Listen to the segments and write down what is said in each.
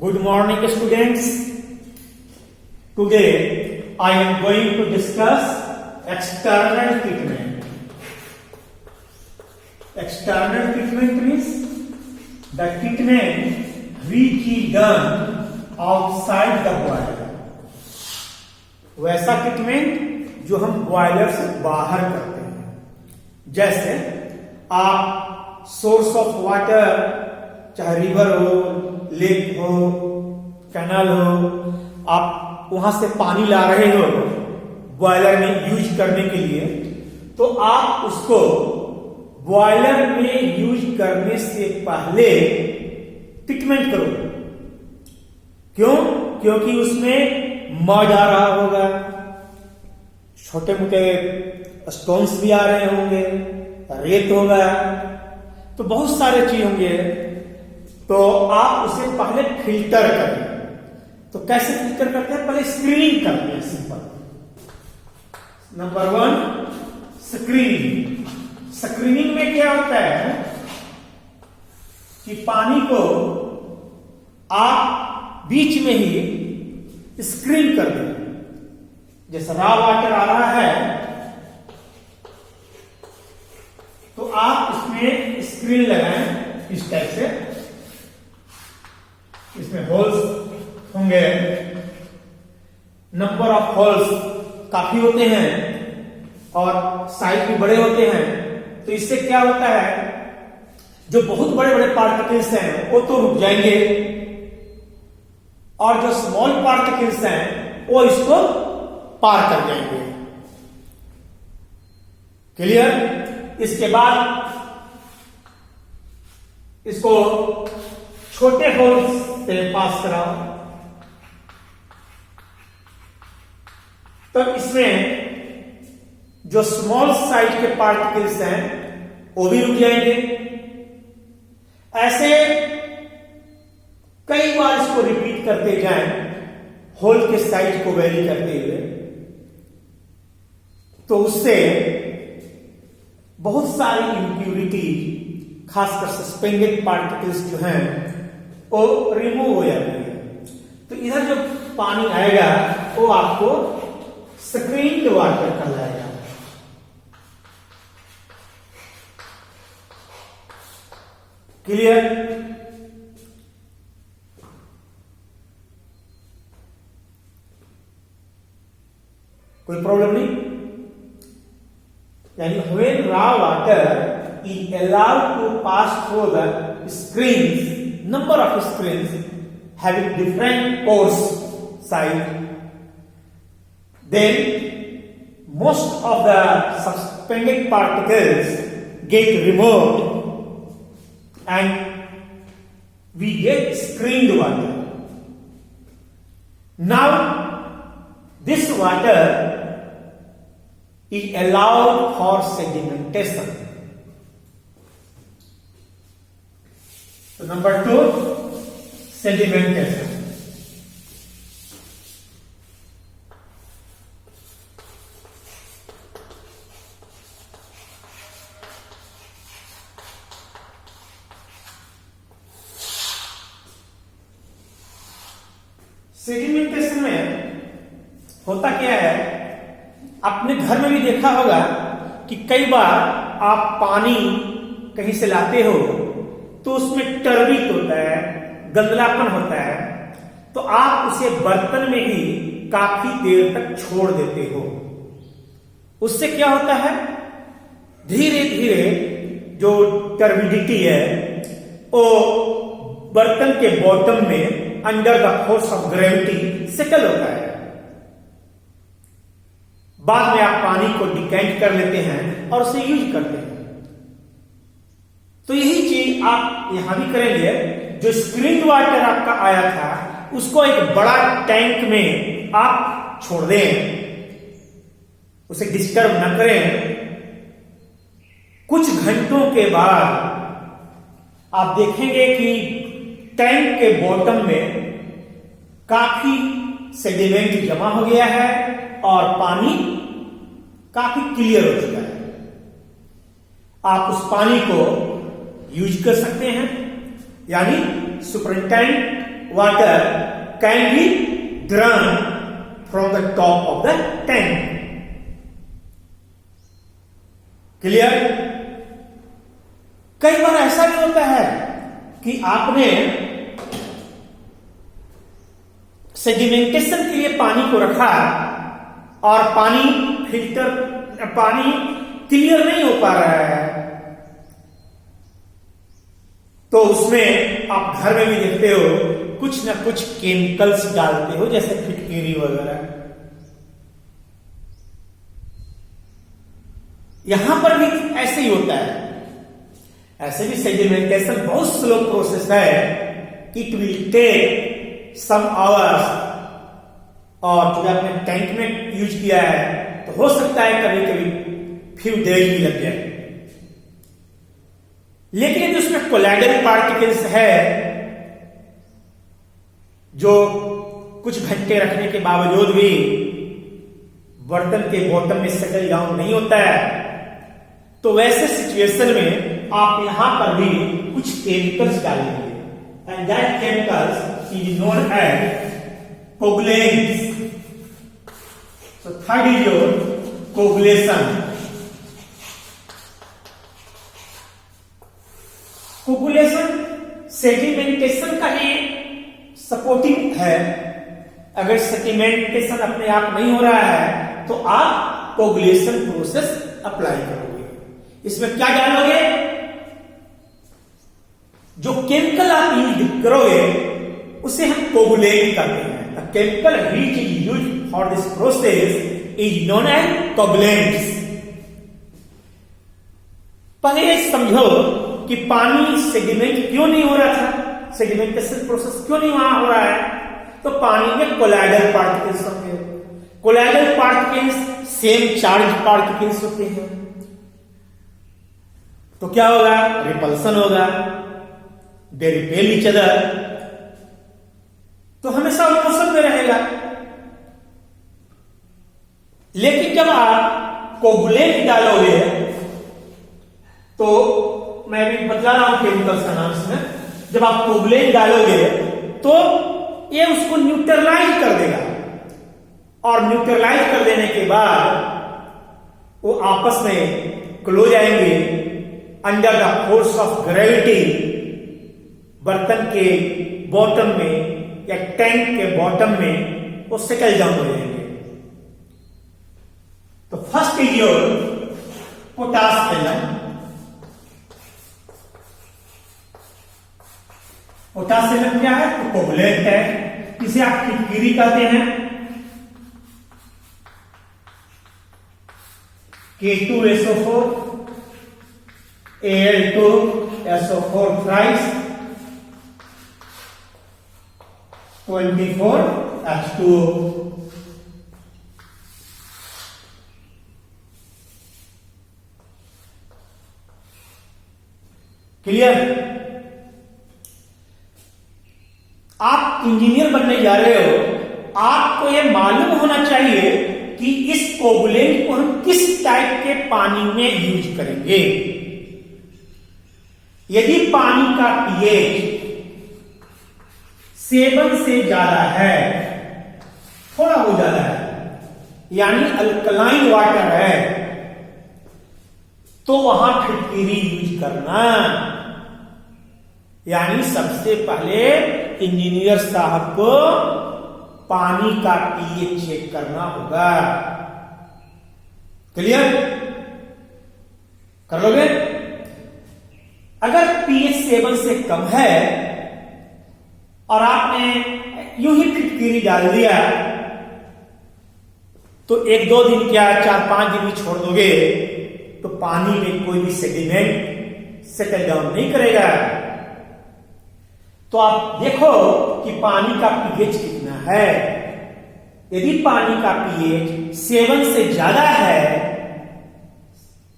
Good morning, students. Today I am going to discuss external treatment. External treatment means the treatment which is done outside the boiler. वैसा treatment जो हम boiler से बाहर करते हैं, जैसे आप सोर्स ऑफ वाटर, चाहे रिवर हो, लेक हो, कैनाल हो, आप वहां से पानी ला रहे हो बॉयलर में यूज करने के लिए, तो आप उसको बॉयलर में यूज करने से पहले ट्रीटमेंट करो। क्यों? क्योंकि उसमें मड आ रहा होगा, छोटे मोटे स्टोन्स भी आ रहे होंगे, रेत होगा, तो बहुत सारे चीज होंगे। तो आप उसे पहले फिल्टर करें। तो कैसे फिल्टर करते हैं? पहले स्क्रीनिंग करते हैं। Simple number 1 screening. स्क्रीनिंग में क्या होता है कि पानी को आप बीच में ही स्क्रीन कर दें। जैसे रॉ वाटर आ रहा है तो आप इसमें स्क्रीन लगाएं इस टाइप से। इसमें होल्स होंगे, नंबर ऑफ होल्स काफी होते हैं और साइज भी बड़े होते हैं। तो इससे क्या होता है, जो बहुत बड़े बड़े पार्टिकल्स हैं वो तो रुक जाएंगे और जो स्मॉल पार्टिकल्स हैं वो इसको पार कर जाएंगे। क्लियर? इसके बाद इसको छोटे होल्स से पास कराओ, तब इसमें जो स्मॉल साइज के पार्टिकल्स हैं वो भी रुक जाएंगे। ऐसे कई बार इसको रिपीट करते जाएं, होल के साइज को वेरी करते हुए, तो उससे बहुत सारी इम्प्यूरिटी, खासकर सस्पेंडेड पार्टिकल्स जो हैं वो रिमूव हो जाती है। तो इधर जो पानी आएगा वो आपको स्क्रीन्ड वाटर कहलाएगा। क्लियर? कोई प्रॉब्लम नहीं? यानी when raw water is allowed to pass through the screens, number of screens having different pores size, then most of the suspended particles get removed and we get screened water. Now this water is allowed for sedimentation. So number 2, sedimentation. Sedimentation में होता क्या है, आपने घर में भी देखा होगा कि कई बार आप पानी कहीं से लाते हो तो उसमें टर्बिक होता है, गंदलापन होता है, तो आप उसे बर्तन में ही काफी देर तक छोड़ देते हो। उससे क्या होता है, धीरे धीरे जो टर्बिडिटी है वो बर्तन के बॉटम में under the force of gravity settle होता है। बाद में आप पानी को डिकेंट कर लेते हैं और उसे यूज करते हैं। तो यही चीज आप यहां भी करेंगे। जो स्क्रीन्ड वाटर आपका आया था उसको एक बड़ा टैंक में आप छोड़ दें, उसे डिस्टर्ब न करें। कुछ घंटों के बाद आप देखेंगे कि टैंक के बॉटम में काफी सेडिमेंट जमा हो गया है और पानी काफी क्लियर हो चुका है। आप उस पानी को यूज कर सकते हैं, यानी superintendent water can be drawn from the top of the tank. Clear? कई बार ऐसा भी होता है कि आपने सेडिमेंटेशन के लिए पानी को रखा और पानी क्लियर नहीं हो पा रहा है, तो उसमें आप घर में भी देखते हो कुछ ना कुछ केमिकल्स डालते हो, जैसे फिटकेरी वगैरह। यहां पर भी ऐसे ही होता है। ऐसे भी सेडिमेंटेशन बहुत स्लो प्रोसेस है, it will take some hours. और जो आपने टैंक में यूज किया है तो हो सकता है कभी कभी फ्यू डेज भी लग जाए। लेकिन यदि उसमें कोलाइडल पार्टिकल्स है जो कुछ घंटे रखने के बावजूद भी बर्तन के बॉटम में सेटल डाउन नहीं होता है, तो वैसे सिचुएशन में आप यहां पर भी कुछ केमिकल्स डालेंगे, and that chemicals is known as coagulants. So third is your coagulation. Coagulation sedimentation का ही सपोर्टिंग है। अगर सेडिमेंटेशन अपने आप नहीं हो रहा है तो आप कोगुलेशन प्रोसेस अप्लाई करोगे। इसमें क्या डालोगे? जो केमिकल आप यूज करोगे उसे हम कोगुलेट कहते हैं। The chemical which is used for this process is known as coagulants. पहले ये समझो कि पानी सेडिमेंट क्यों नहीं हो रहा था, सेडिमेंटेशन प्रोसेस क्यों नहीं वहां हो रहा है। तो पानी में कोलाइडल पार्टिकल्स होते हैं। Colloidal particles same charge particles होते हैं, तो क्या होगा? रिपल्सन होगा, दे रिपेल ईच अदर, तो हमेशा मोशन में रहेगा। लेकिन जब आप कोगुलेंट डालोगे, तो मैं भी बतला रहा हूं केमिकल्स का नाम इसमें, जब आप कोगुलेंट डालोगे तो ये उसको न्यूट्रलाइज कर देगा, और न्यूट्रलाइज कर देने के बाद वो आपस में क्लोज आएंगे under the force of gravity. बर्तन के बॉटम में या टैंक के बॉटम में वो सेटल डाउन हो जाएंगे। तो first is your potash alum. Potassium क्या है? तो कोगुलेंट है, इसे आप फिटकिरी कहते हैं। K2SO4 Al2SO4 thrice 24H2O। Clear? आप इंजीनियर बनने जा रहे हो, आपको यह मालूम होना चाहिए कि इस कोगुलेंट को हम किस टाइप के पानी में यूज करेंगे। यदि पानी का पीएच 7 से ज्यादा है, थोड़ा हो ज्यादा है, यानी अल्कलाइन वाटर है, तो वहां फिटकिरी यूज करना। यानी सबसे पहले इंजीनियर साहब को पानी का पीएच चेक करना होगा। क्लियर? कर लोगे? अगर पीएच 7 से कम है और आपने यूं ही फिटकिरी डाल दिया, तो 1-2 दिन क्या 4-5 दिन भी छोड़ दोगे तो पानी में कोई भी सेडिमेंट सेटल डाउन नहीं करेगा। तो आप देखो कि पानी का पीएच कितना है। यदि पानी का पीएच 7 से ज्यादा है,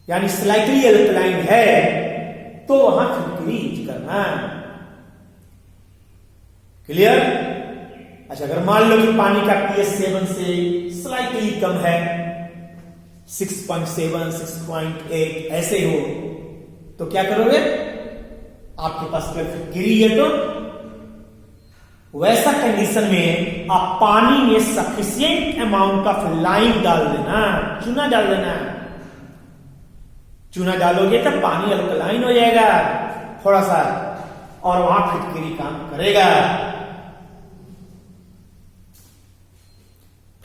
यानी स्लाइटली अल्कलाइन है, तो वहां फिटकिरी यूज करना। क्लियर? अच्छा, अगर मान लो कि पानी का पीएच 7 से स्लाइटली कम है, 6.7, 6.8 ऐसे हो, तो क्या करोगे? आपके पास फिटकिरी है वैसा कंडीशन में आप पानी में सफिशिएंट अमाउंट ऑफ लाइम डाल देना, चूना डाल देना। चूना डालोगे तो पानी अल्कलाइन हो जाएगा थोड़ा सा, और वहां फिटकरी काम करेगा।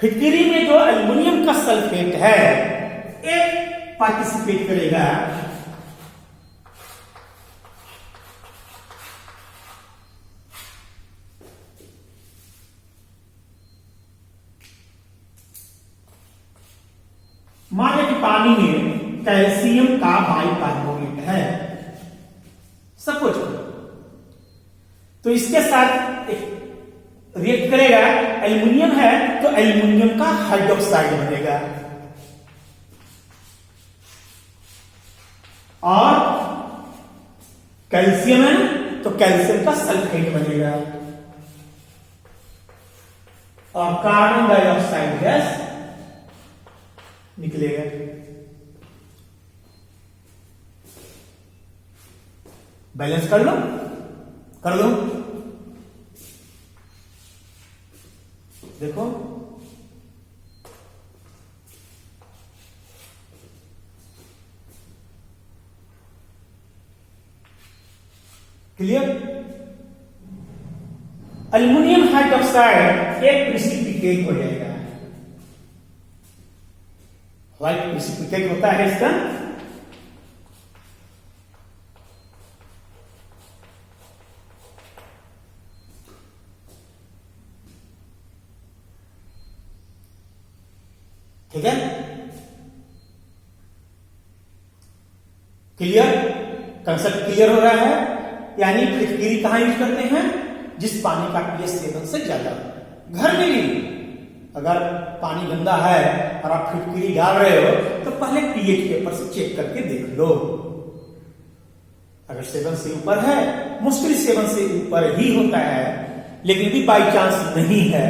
फिटकरी में जो एल्युमिनियम का सल्फेट है एक पार्टिसिपेट करेगा, मान लीजिए कि पानी में कैल्शियम का बाइकार्बोनेट है सपोज, तो इसके साथ रिएक्ट करेगा, एल्युमिनियम है तो एल्युमिनियम का हाइड्रोक्साइड बनेगा, और कैल्शियम है तो कैल्शियम का सल्फेट बनेगा, और कार्बन डाइऑक्साइड गैस निकलेगा। बैलेंस कर लो, कर दो। देखो क्लियर। एल्युमिनियम हाइड्रोक्साइड एक प्रिसिपिटेट हो जाएगा। व्हाइट प्रिसिपिटेट होता है इसका, ठीक है। क्लियर, कंसेप्ट क्लियर हो रहा है। यानी फिटकरी कहां यूज करते हैं, जिस पानी का पीएच 7 से ज्यादा। घर में भी अगर पानी गंदा है और आप फिटकरी डाल रहे हो तो पहले पीएच पेपर से चेक करके देख लो। अगर 7 से ऊपर है, मुश्किल 7 से ऊपर ही होता है, लेकिन भी बाई चांस नहीं है,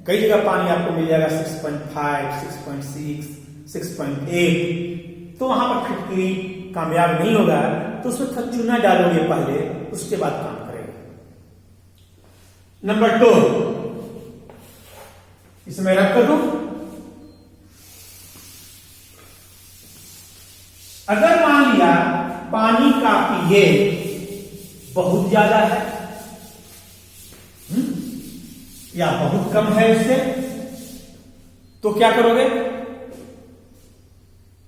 कई जगह पानी आपको मिल जाएगा 6.5, 6.6, 6.8, तो वहां पर फिटकरी कामयाब नहीं होगा, तो उसमें थोड़ा चूना डालोगे पहले, उसके बाद काम करेगा। नंबर 2 इसमें रख कर दो। अगर मान लिया पानी का पीएच बहुत ज्यादा है या बहुत कम है उससे, तो क्या करोगे?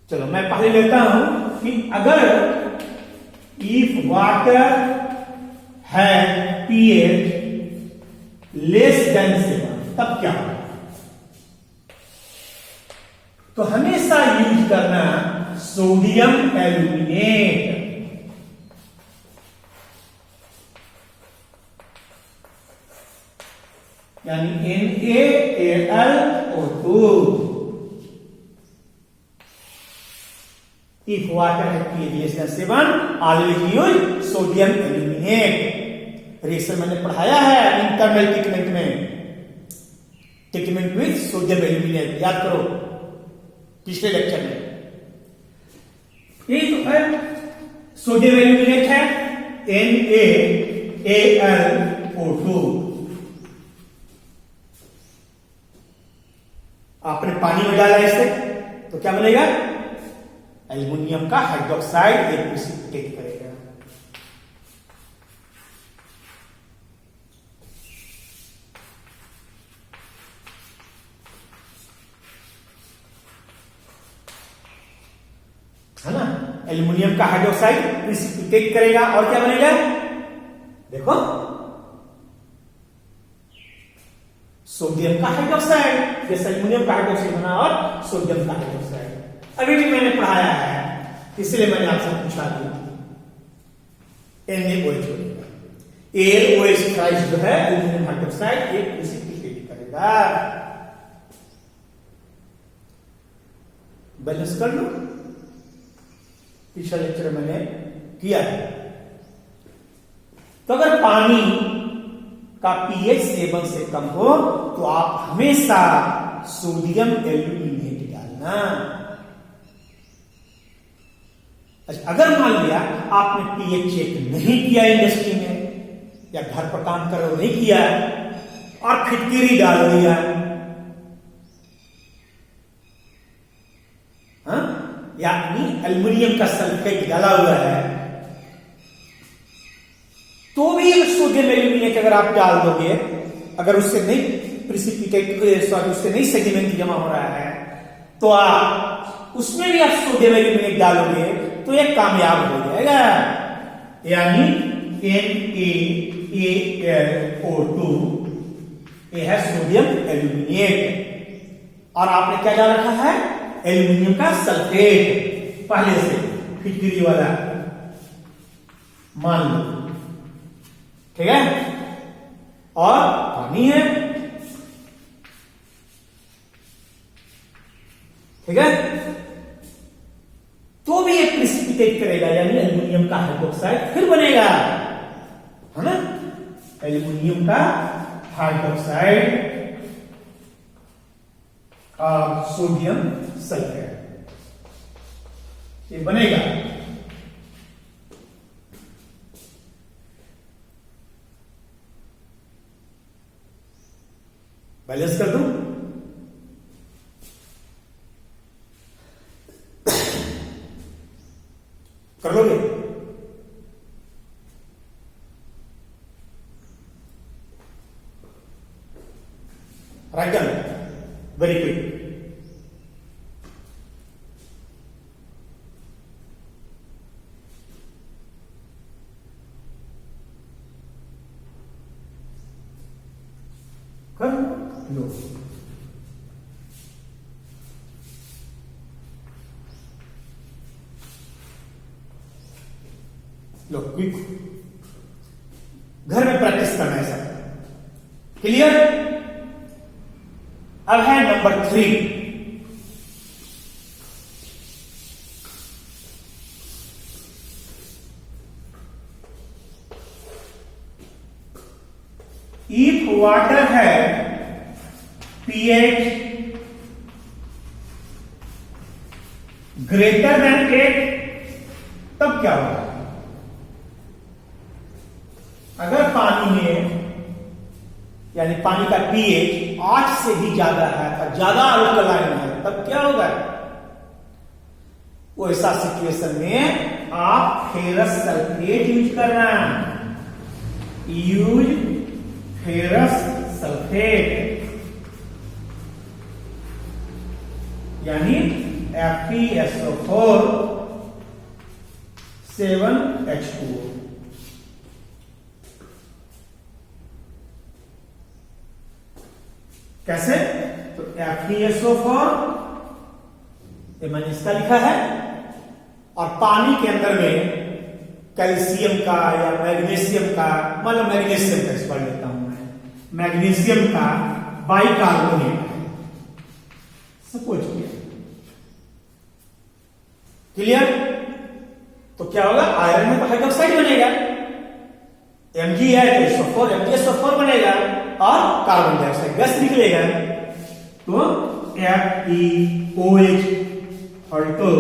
चलो मैं पहले लेता हूं कि अगर इफ वाटर है पीएच लेस देन 7 तब क्या होगा? तो हमेशा यूज करना सोडियम एल्यूमिनेट। यानी NaAlO2। इफ वाटर है pH less than 7 always use sodium aluminate. Reaction मैंने पढ़ाया है इंटरनल ट्रीटमेंट में, ट्रीटमेंट विद सोडियम एल्यूमिनेट, याद करो पिछले लेक्चर में। ये तो है सोडियम एल्यूमिनेट है NaAlO2। आपने पानी में डाला इससे तो क्या बनेगा? एल्युमिनियम का हाइड्रोक्साइड एक प्रिसिपिटेट करेगा। है ना, एल्युमिनियम का हाइड्रोक्साइड प्रिसिपिटेट करेगा और क्या बनेगा? देखो सोडियम का हाइड्रोक्साइड, जैसे एल्युमिनियम का हाइड्रोक्साइड बना और सोडियम का हाइड्रोक्साइड अभी भी मैंने पढ़ाया है, इसलिए मैंने आपसे पूछा भी। NaOH बनेगा, AlOH जो है एल्युमिनियम हाइड्रोक्साइड एक प्रिसिपिटेट करेगा। बैलेंस कर लो, पिछला लेक्चर मैंने किया है। तो अगर पानी का पीएच 7 से कम हो तो आप हमेशा सोडियम एल्यूमिनेट डालना। अच्छा, अगर मान लिया आपने पीएच चेक नहीं किया इंडस्ट्री में, या घर पर काम कर रहे हो नहीं किया और फिटकिरी डाल दिया, हाँ, यानी एल्युमिनियम का सल्फेट डाला हुआ है, तो भी सोडियम एल्यूमिनेट अगर आप डाल दोगे, अगर उससे नहीं प्रिसिपिटेट सॉरी उससे नहीं सेडिमेंट जमा हो रहा है, तो आप उसमें भी आप सोडियम एल्यूमिनेट डालोगे तो ये कामयाब हो जाएगा, यानी NaAlO2 ये है सोडियम एल्यूमिनेट, और आपने क्या डाल रखा है, एल्यूमिनियम का सल्फेट पहले से फिटकिरी वाला, मान लो, ठीक है, और पानी है, ठीक है, तो भी ये प्रिसिपिटेट करेगा, यानी एल्युमिनियम का हाइड्रोक्साइड फिर बनेगा, है ना, एल्युमिनियम का हाइड्रोक्साइड और सोडियम सल्फेट ये बनेगा। बैलेंस कर दूं, कर लोगे, राइट डन, वेरी क्विक। कर लो, लो क्विक, घर में प्रैक्टिस करना है सब, क्लियर। अब है नंबर 3, इफ वाटर है pH ग्रेटर देन 8 तब क्या होगा, अगर पानी में यानी पानी का pH 8 से भी ज्यादा है और ज्यादा अल्कलाइन है, तब क्या होगा, वो ऐसा सिचुएशन में आप फेरस सल्फेट यूज करना, यूज फेरस सल्फेट, यानी FeSO4 7H2O। कैसे, तो FeSO4 ये मैंने इसका लिखा है, और पानी के अंदर में कैल्शियम का या मैग्नीशियम का, मतलब मैग्नीशियम का इस पर लेता हूं मैं, मैग्नीशियम का बाइकार्बोनेट सपोज किया, क्लियर। तो क्या होगा, आयरन में तो हाइड्रोक्साइड बनेगा, Mg है तो SO4 MgSO4 बनेगा और कार्बन डाइऑक्साइड गैस निकलेगा, तो FeOH ऑल्टो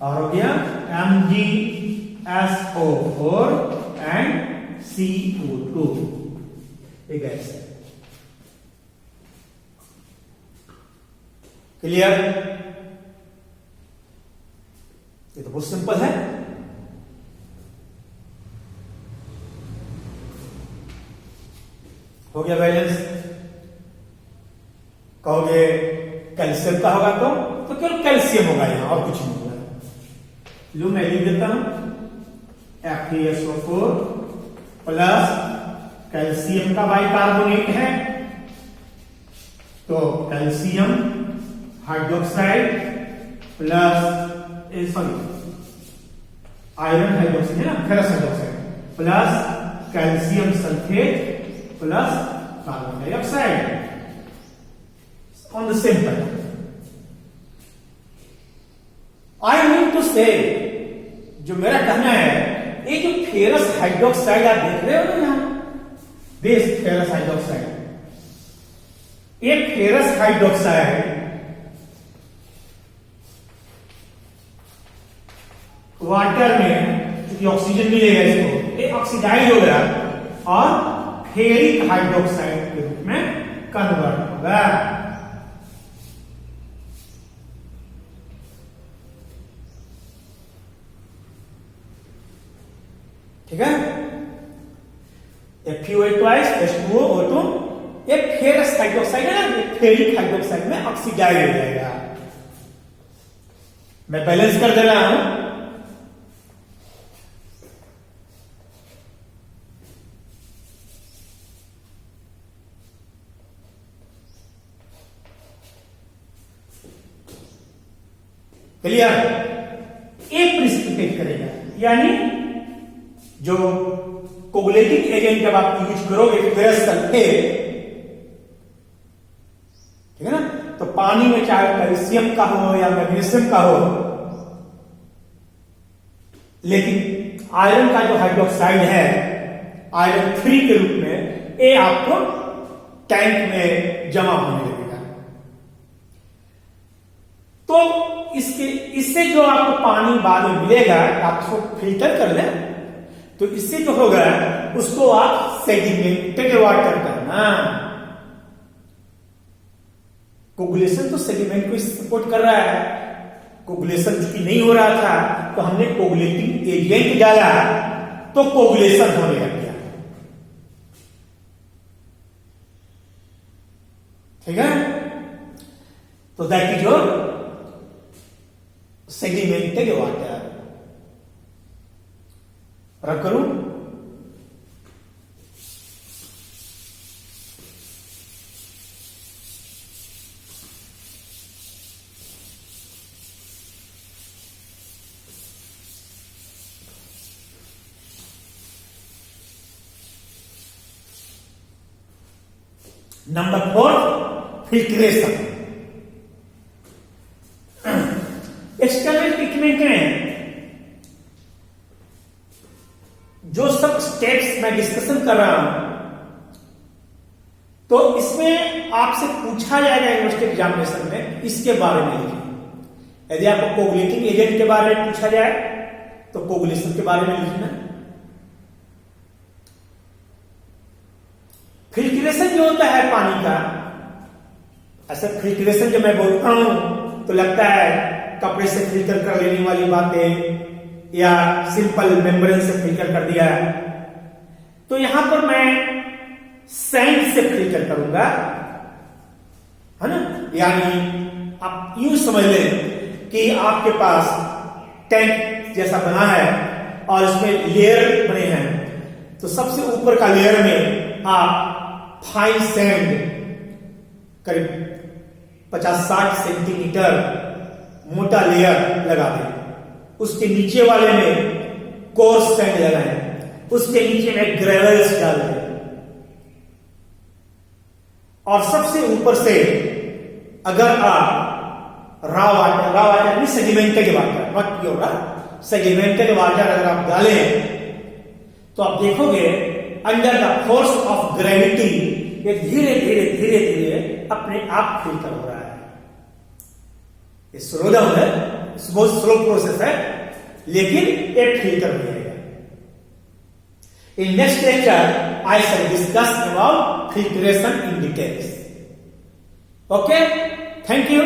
और हो गया MgSO4 एंड CO2 ये गैस है, क्लियर। ये तो बहुत सिंपल है, हो गया बैलेंस। कहोगे कैल्शियम का होगा तो केवल कैल्शियम होगा यहां और कुछ नहीं होगा, लो मैं लिख देता हूं FeSO4 प्लस कैल्शियम का बाइकार्बोनेट है तो calcium hydroxide plus sorry iron hydroxide है ना, ferrous hydroxide plus calcium sulphate plus carbon dioxide on the same pattern. I mean to say, जो मेरा कहना है, ये जो फेरस हाइड्रोक्साइड आप देख रहे हो ना यहां, दिस फेरस हाइड्रोक्साइड, एक फेरस हाइड्रोक्साइड वाटर में क्योंकि ऑक्सीजन मिलेगा इसको, ये ऑक्सीडाइज हो गया और फेरिक हाइड्रोक्साइड के रूप में कन्वर्ट होगा। ठीक है, FeOH ट्वाइस H2O O2 ये फेरस हाइड्रोक्साइड है ना, ये फेरिक हाइड्रोक्साइड में ऑक्सीडाइज हो जाएगा। मैं बैलेंस कर दे रहा हूं। क्लियर, एक प्रिसिपिटेट करेगा, यानी जो कोगुलेटिंग एजेंट जब आप यूज करोगे फेरस सल्फेट, ठीक है ना, तो पानी में चाहे कैल्शियम का हो या मैग्नीशियम का हो, लेकिन आयरन का जो हाइड्रोक्साइड है आयरन 3 के रूप में, ये आपको टैंक में जमा होने लगेगा। तो इससे जो आपको पानी बाद में मिलेगा, आप उसको फिल्टर कर लें, तो इससे जो होगा उसको आप सेडिमेंटेड वाटर करना। कोगुलेशन तो सेडिमेंट को सपोर्ट कर रहा है, कोगुलेशन चूंकि नहीं हो रहा था तो हमने कोगुलेटिंग एजेंट डाला तो कोगुलेशन होने लग गया। ठीक है, तो that is your sedimented water. रख करूं, नंबर 4 फिल्ट्रेशन। एक्सटर्नल ट्रीटमेंट में जो सब स्टेप्स मैं डिस्कशन कर रहा हूं, तो इसमें आपसे पूछा जाएगा यूनिवर्सिटी एग्जामिनेशन में, इसके बारे में लिखिए। यदि आपको कोगुलेटिंग एजेंट के बारे में पूछा जाए तो कोगुलेशन के बारे में लिखना। फिल्ट्रेशन जो होता है पानी का, ऐसा फिल्ट्रेशन जब मैं बोलता हूं तो लगता है कपड़े से फिल्टर कर लेने वाली बातें या सिंपल मेम्ब्रेन से फिल्टर कर दिया, तो यहां पर मैं सैंड से फिल्टर करूंगा, है ना। यानी आप यूं समझ लें कि आपके पास टैंक जैसा बना है और इसमें लेयर बने हैं, तो सबसे ऊपर का लेयर में आप फाइन सैंड करीब 50-60 सेंटीमीटर मोटा लेयर लगा दें, उसके नीचे वाले में कोर्स सैंड लगाएं, उसके नीचे में ग्रेवल्स डाल दें, और सबसे ऊपर से अगर आप रॉ वाटर नहीं, sedimented water, not pure, sedimented water अगर आप डालें तो आप देखोगे under the force of gravity ये धीरे धीरे अपने आप फिल्टर हो रहा है। ये स्लो डाउन है, बहुत स्लो प्रोसेस है, लेकिन ये फिल्टर हो जाएगा। In next lecture, I shall discuss about filtration in details. Okay? Thank you.